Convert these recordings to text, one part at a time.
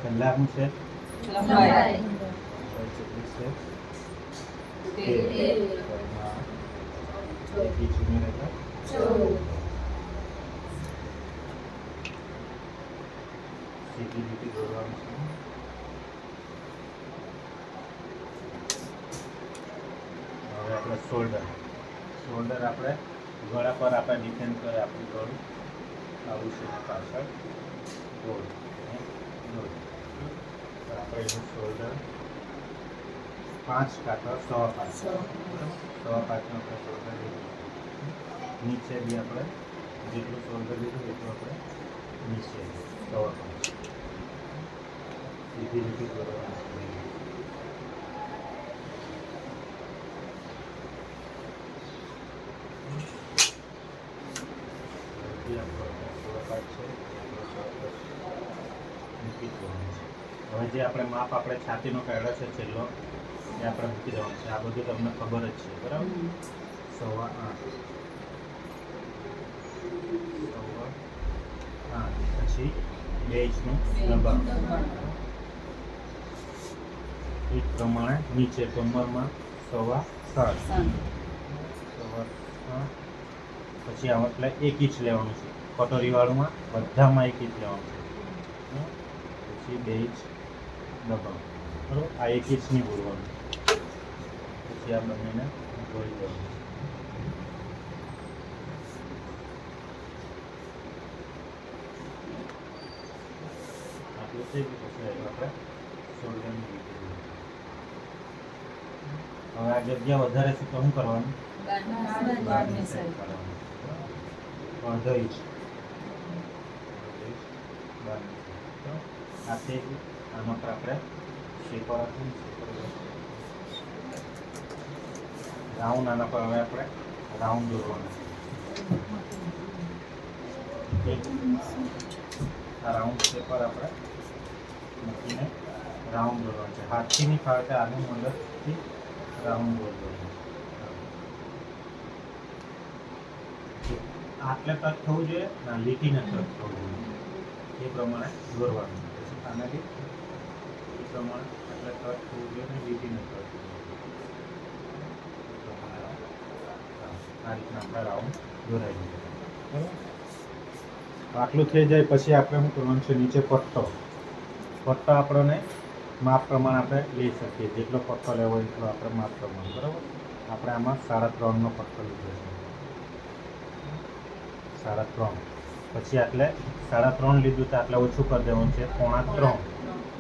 કલાકનું છે લંબાઈ 140 છે તેર એક ઇંચ ઉમેરેલા 14 સીધી લીટી દોરવાનું છે. હવે આપણે શોલ્ડર આપણે ગળા પર આપણે ડિપેન્ડ કરે આપણું ગળું આવું છે પાછળ ગોળ અને ગોળ. તો આપણે એનું શોલ્ડર 5 કાંતો 5.5 5.5નું આપણે શોલ્ડર લીધું. નીચે બી આપણે જેટલું શોલ્ડર લીધું એટલું આપણે નીચે 5.5 સીધી રીતે દોરવાનું છે. હવે જે આપણે માપ આપણે છાતીનો કાઢ્યો છે છેલ્લો એ આપણે મૂકી દેવાનું છે. આ બધું તમને ખબર જ છે બરાબર. 8.5 પછી 2 ઇંચનું દબાણ એ પ્રમાણે નીચે કમરમાં 7.5 પછી આમાં એટલે 1 ઇંચ લેવાનું છે. કટોરીવાળુંમાં બધામાં 1 ઇંચ લેવાનું છે. પછી 2 ઇંચ દબાણ બરાબર. આ 1 ઇંચની બોલવાનું. પછી આ બંનેને જોડી દેવાનું. આટલું થઈ ગયું. પછી આપણે શોલ્ડરની લીટી દોરવાની. હવે આ જગ્યા વધારે છે તો શું કરવાનું? બહારની સાઈડ કરવાનું. અડધો ઇંચ બહારની સાઈડ. આ થઈ ગયું. આમાં પર આપણે શેપર હતું રાઉન્ડ. આના પર હવે આપણે રાઉન્ડ દોરવાનું છે. આ રાઉન્ડ શેપર આપણે મૂકીને રાઉન્ડ દોરવાનું છે. હાથથી નહીં ફાવે આનું મદદથી રાઉન્ડ દોરવાનું. આટલે ટચ થવું જોઈએ ના લીટીને ટચ થવું જોઈએ એ પ્રમાણે દોરવાનું. પછી આનાથી એ પ્રમાણે આટલે ટચ થવું જોઈએ ને લીટીને ટચ થવું જોઈએ. આ રીતના આપણે રાઉન્ડ દોરાઈ દઈએ બરાબર. આટલું થઈ જાય પછી આપણે શું કરવાનું છે? નીચે પટ્ટો આપણને માપ પ્રમાણે આપણે લઈ શકીએ. જેટલો પટ્ટો લેવો હોય એટલો આપણે માપ પ્રમાણે બરાબર. આપણે આમાં 3.5નો પટ્ટો લીધો છે. 3.5 પછી આટલે 3.5 લીધું તો આટલે ઓછું કરી દેવાનું છે. 3.25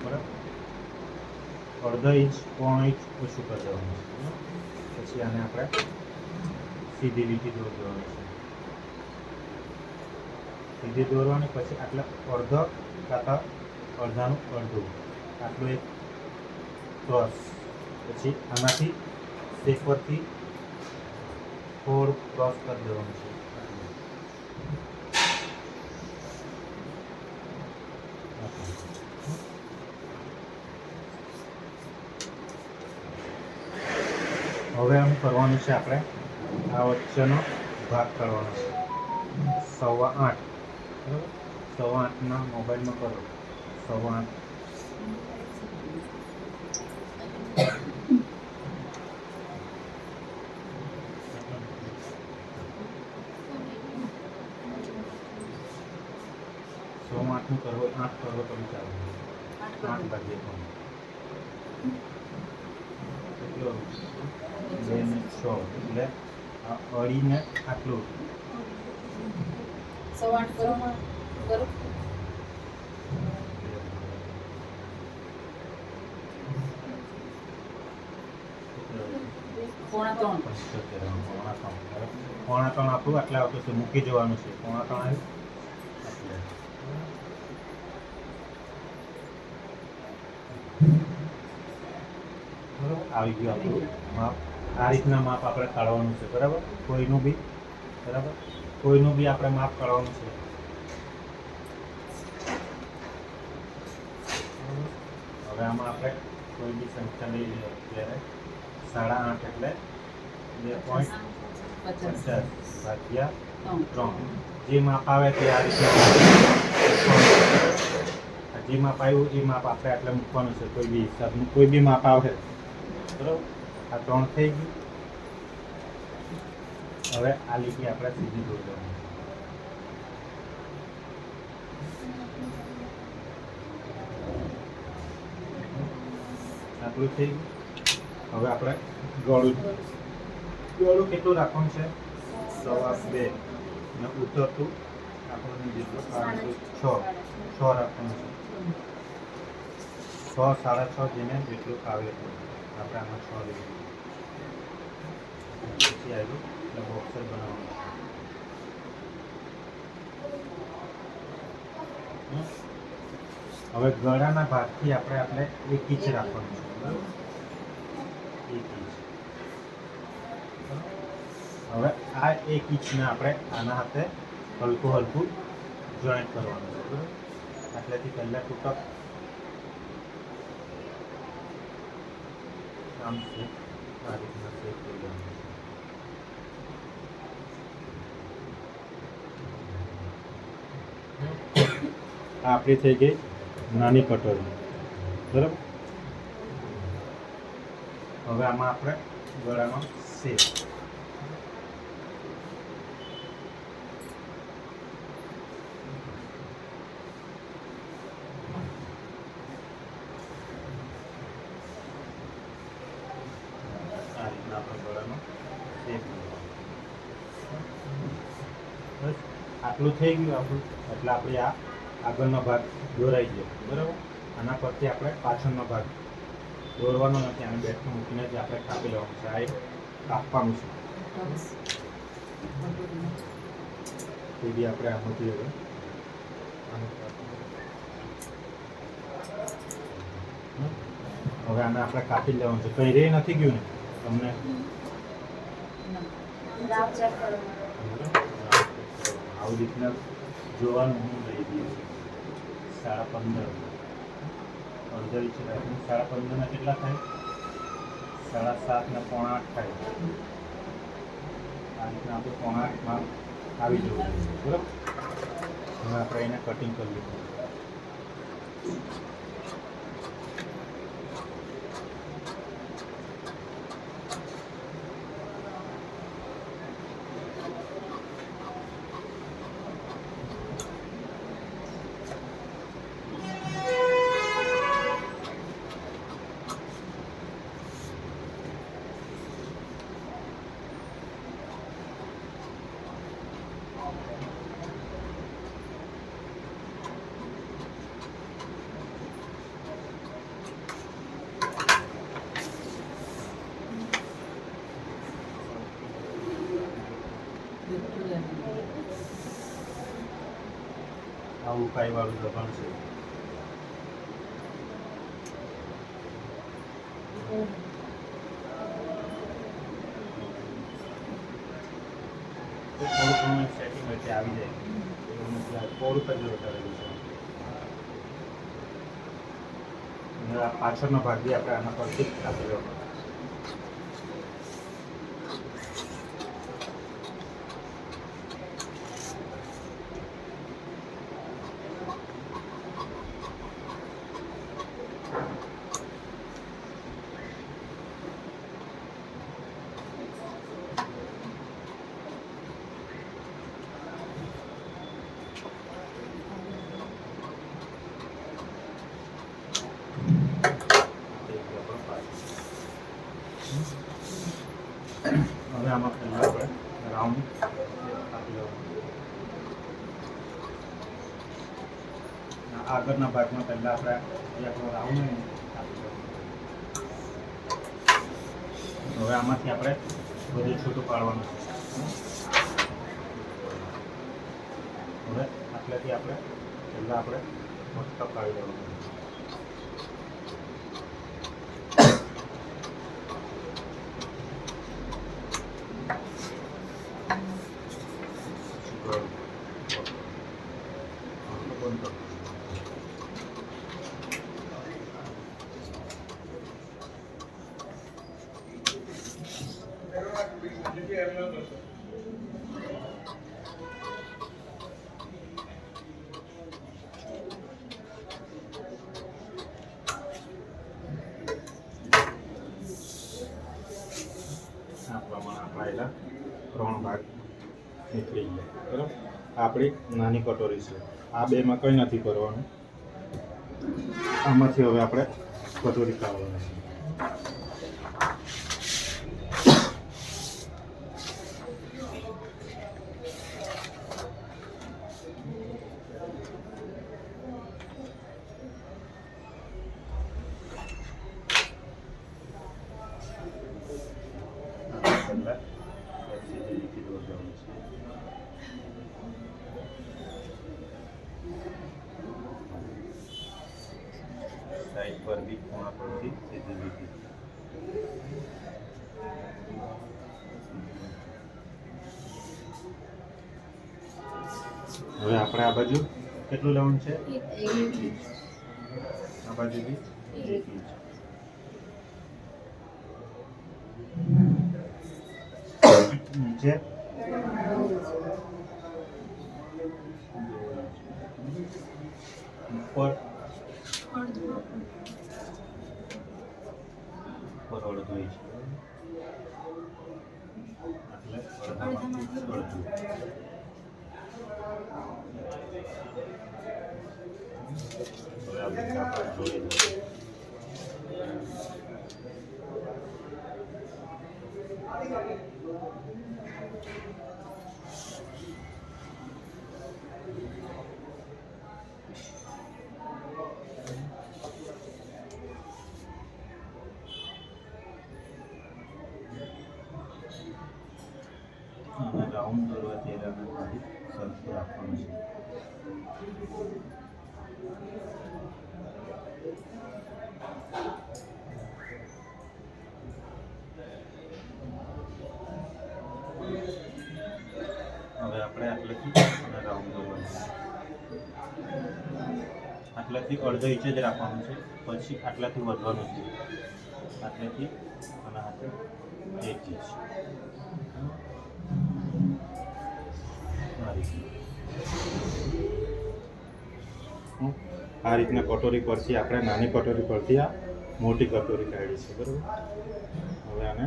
બરાબર. અડધો ઇંચ 1 ઇંચ ઓછું કરી દેવાનું છે. પછી આને આપણે સીધી લીટી દોરી દેવાની છે. સીધી દોરવાની. પછી આટલે અડધો કાંતો અડધાનું અડધું આટલું એક ક્રોસ. પછી આનાથી શેપરથી થોડું ક્રોસ કરી દેવાનું છે. હવે આમ કરવાનું છે આપણે આ વચ્ચેનો ભાગ કરવાનો છે. 8.25 બરાબર. 8.25ના મોબાઈલમાં કરો. 8.25 8નું કરવો 8 કરવો તમે ચાલો 8 ભાગ્યે 3 કેટલો 2 ને 6 એટલે આ અડીને આટલું 8.25 કરો પોણા 3 આપણું આટલે આવતું છે. મૂકી જવાનું છે. 3.25 આવ્યું બરાબર. આવી ગયું આપણું માપ. આ રીતના માપ આપણે કાઢવાનું છે બરાબર. કોઈનું બી બરાબર. કોઈનું બી આપણે માપ કાઢવાનું છે. હવે આમાં આપણે કોઈ બી સંખ્યા લઈ લઈએ. ત્યારે 8.5 એટલે 2.50 ભાગ્યા 3 જે માપ આવે તે આ રીતે જે માપ આવ્યું એ માપ આપણે આટલે મૂકવાનું છે. કોઈ બી હિસાબનું કોઈ બી માપ આવે બરાબર. આ 3 થઈ ગયું. હવે આ લીટી આપણે સીધી દોરી દેવાની. આટલું થઈ ગયું. હવે આપણે ગળું કેટલું રાખવાનું છે? 2.25 ને ઉતરતું આપણને જેટલું 6 રાખવાનું છે. 6 6.5 જેને જેટલું આવે એટલું આપણે આમાં 6 લઈએ. પછી આવ્યું એટલે બોક્સ જ બનાવવાનું. હવે ગળાના ભાગથી આપણે 1 ઇંચ રાખવાનું છે. બરાબર, 1 ઇંચ. હવે આ 1 ઇંચને આપણે આના હાથે હલકું જોઈન્ટ કરવાનું છે. બરાબર, આટલેથી પહેલાં તૂટક આમ છે આ રીતના શેપ કરી દેવાનું. આ આપણી થઈ ગઈ નાની કટોરી. બરાબર, હવે આમાં આપણે ગળાનો શેપ આ રીતના આપણે ગળાનો શેપ બસ આટલું થઈ ગયું આપણું. એટલે આપણે આ આગળનો ભાગ દોરાઈ ગયો. બરાબર, આના પરથી આપણે પાછળનો ભાગ દોરવાનો નથી. આને બેઠું મૂકીને જ આપણે કાપી લેવાનું છે. આ એક કાપવાનું છે. તે બી આપણે આમાંથી હવે આને આપણે કાપી લેવાનું છે. કઈ રે નથી ગયું ને તમને? આવી રીતના જોવાનું. હું લઈ દઈએ 15.5 અડધો ઇંચ રાખીને 15.5 કેટલા થાય? 7.5 ને 7.8 થાય. આ રીતના આપણે 7.8 આવી જવું. બરાબર, હવે આપણે એને કટિંગ કરી લઈશું. આ ઉકાઈવાળું દબાણ છે. થોડું ઘણું સેટિંગ વચ્ચે આવી જાય એવું નથી. થોડુંક જ વધારેલું છે. અને આ પાછળનો ભાગ બી આપણે આના પરથી કાપી લેવાનો. હવે આમાં પહેલાં આપણે રાઉન્ડ આપી દેવાનું. આગળના ભાગમાં પહેલાં આપણે જે આપણો રાઉન્ડ હોય ને આપી દેવાનું. હવે આમાંથી આપણે બધું છૂટું પાડવાનું છે. હવે આટલેથી આપણે પહેલાં આપણે મસ્ત પાડી દેવાનું. નીકળી ગયા. બરાબર, આપણી નાની કટોરી છે. આ બેમાં કંઈ નથી કરવાનું. આમાંથી હવે આપણે કટોરી કાઢવાની છે. સાઈડ પર બી ખૂણા પરથી સીધી લીટી. હવે આપણે આ બાજુ કેટલું લેવાનું છે? 1 ઇંચ. આ બાજુ બી 1 ઇંચ. નીચે ઉપર અડધો ઇંચ. એટલે અડધામાંથી અડધું. હવે આ રીતે આપણે જોડી દઈએ. અને રાઉન્ડ દોરવા ચહેરાને ખાલી સરખું રાખવાનું છે. હવે આપણે આટલેથી અને રાઉન્ડ દોરવાનું છે. આટલાથી અડધો ઇંચ જ રાખવાનું છે. પછી આટલાથી વધવાનું છે. આટલેથી અને હાથે 1 ઇંચ. આ રીતના કટોરી પરથી આપણે નાની કટોરી પરથી આ મોટી કટોરી કાઢી છે. બરાબર, હવે આને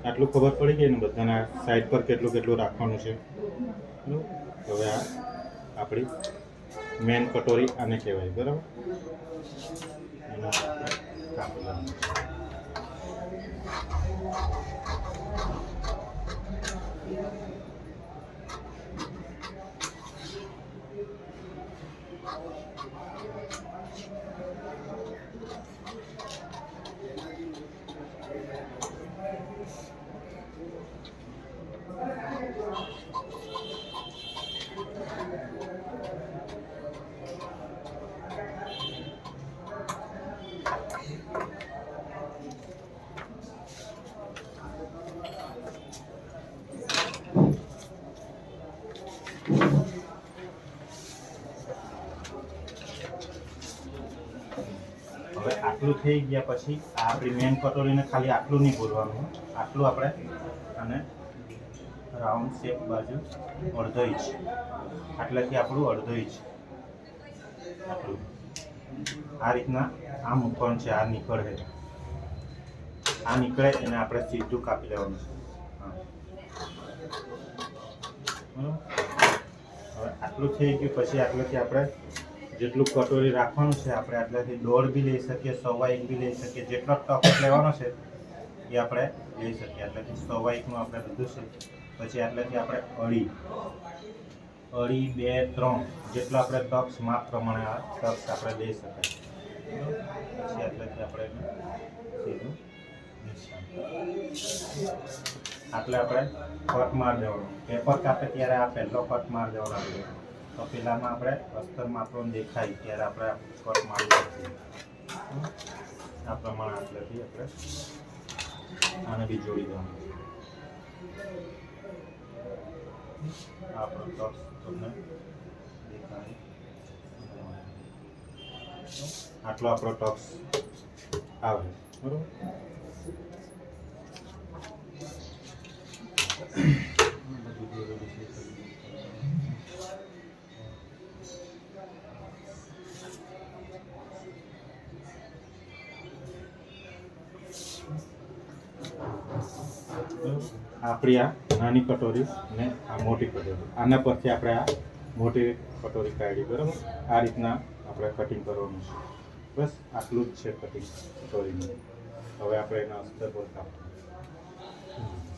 આટલું ખબર પડી ગઈ ને બધાના સાઈડ પર કેટલું કેટલું રાખવાનું છે. બરાબર, હવે આ આપણી મેન કટોરી આને કહેવાય. બરાબર, એના આપણે કાપી લેવાનું છે. હવે આટલું થઈ ગયા પછી આ આપણી મેન કટોરીને ખાલી આટલું નહીં બોલવાનું. આટલું આપણે અને રાઉન્ડ શેપ બાજુ અડધો ઇંચ. આટલાથી આપણું અડધો ઇંચ આટલું આ રીતના આ મૂકવાનું છે. આ નીકળે, આ નીકળે એને આપણે સીધું કાપી લેવાનું છે. હા, બરાબર. હવે આટલું થઈ ગયું પછી આટલાથી આપણે જેટલું કટોરી રાખવાનું છે આપણે આટલાથી 1.5 બી લઈ શકીએ, 1.25 ઇંચ બી લઈ શકીએ. જેટલો ટોપ લેવાનો છે એ આપણે લઈ શકીએ. આટલાથી 1.25 ઇંચનું આપણે લીધું છે. પછી આટલાથી આપણે અઢી, 2, 3 જેટલો આપણે ટક્સ માપ પ્રમાણે આ ટક્સ આપણે લઈ શકાય. પછી આટલાથી આપણે એને સીધું નિશાન આટલે આપણે કટ માર દેવાનું. પેપર કાપે ત્યારે આ પહેલો કટ માર દેવાનો આપણે. તો પેલામાં આપણે અસ્તરમાં આપણને દેખાય ત્યારે આપણે કટ મારી શકીએ. આ પ્રમાણે આટલેથી આપણે આને બી જોડી દેવાનું. આપણો ટક્સ તમને દેખાય. આટલો આપણો ટક્સ આવે. બરોબર, આપણી આ નાની કટોરી અને આ મોટી કટોરી. આના પરથી આપણે આ મોટી કટોરી કાઢી, બરાબર. આ રીતના આપણે કટિંગ કરવાનું છે. બસ આટલું જ છે કટિંગ કટોરીનું. હવે આપણે એના અસ્તર પર કાપવાનું.